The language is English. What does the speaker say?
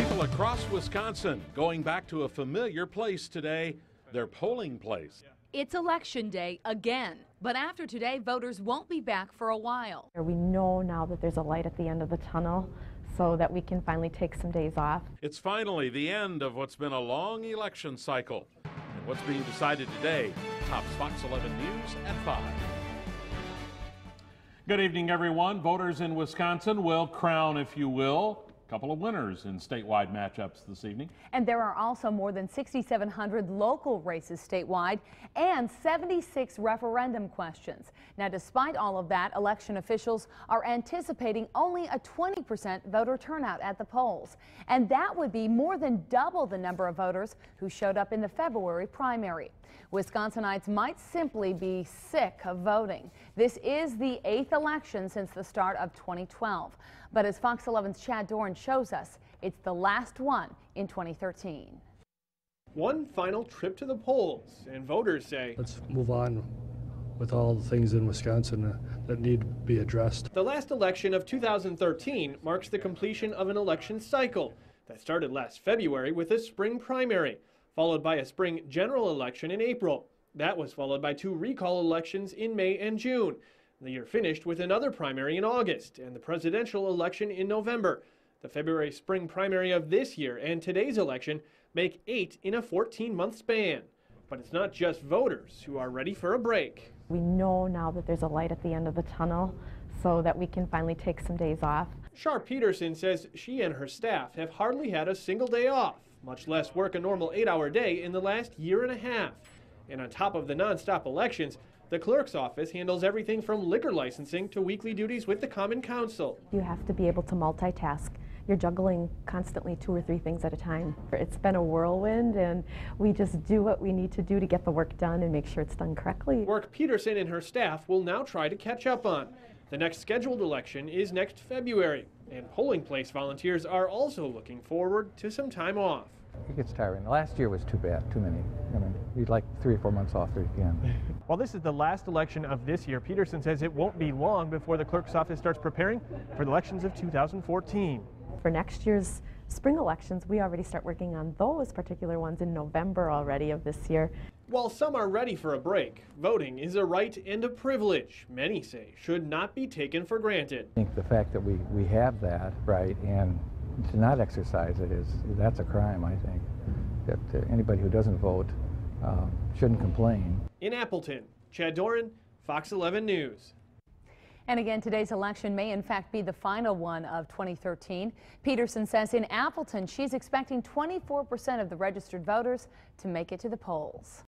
People across Wisconsin going back to a familiar place today, their polling place. It's election day again, but after today, voters won't be back for a while. We know now that there's a light at the end of the tunnel so that we can finally take some days off. It's finally the end of what's been a long election cycle. And what's being decided today tops Fox 11 News at 5. Good evening, everyone. Voters in Wisconsin will crown, if you will, a couple of winners in statewide matchups this evening. And there are also more than 6,700 local races statewide and 76 referendum questions. Now, despite all of that, election officials are anticipating only a 20% voter turnout at the polls. And that would be more than double the number of voters who showed up in the February primary. Wisconsinites might simply be sick of voting. This is the 8th election since the start of 2012. But as Fox 11's Chad Doran shows us, it's the last one in 2013. One final trip to the polls, and voters say, let's move on with all the things in Wisconsin that need to be addressed. The last election of 2013 marks the completion of an election cycle that started last February with a spring primary, followed by a spring general election in April. That was followed by 2 recall elections in May and June. The year finished with another primary in August and the presidential election in November. The February spring primary of this year and today's election make 8 in a 14-month span. But it's not just voters who are ready for a break. We know now that there's a light at the end of the tunnel so that we can finally take some days off. Shar Peterson says she and her staff have hardly had a single day off, much less work a normal 8-hour day in the last year and a half. And on top of the nonstop elections, the clerk's office handles everything from liquor licensing to weekly duties with the Common Council. You have to be able to multitask. You're juggling constantly 2 or 3 things at a time. It's been a whirlwind, and we just do what we need to do to get the work done and make sure it's done correctly. Work Peterson and her staff will now try to catch up on. The next scheduled election is next February, and polling place volunteers are also looking forward to some time off. It gets tiring. Last year was too bad, too many. I mean, you'd like 3 or 4 months off if you can. While this is the last election of this year, Peterson says it won't be long before the clerk's office starts preparing for the elections of 2014. For next year's spring elections, we already start working on those particular ones in November already of this year. While some are ready for a break, voting is a right and a privilege many say should not be taken for granted. I think the fact that we have that right and to not exercise it that's a crime, I think. That anybody who doesn't vote shouldn't complain. In Appleton, Chad Doran, Fox 11 News. And again, today's election may in fact be the final one of 2013. Peterson says in Appleton, she's expecting 24% of the registered voters to make it to the polls.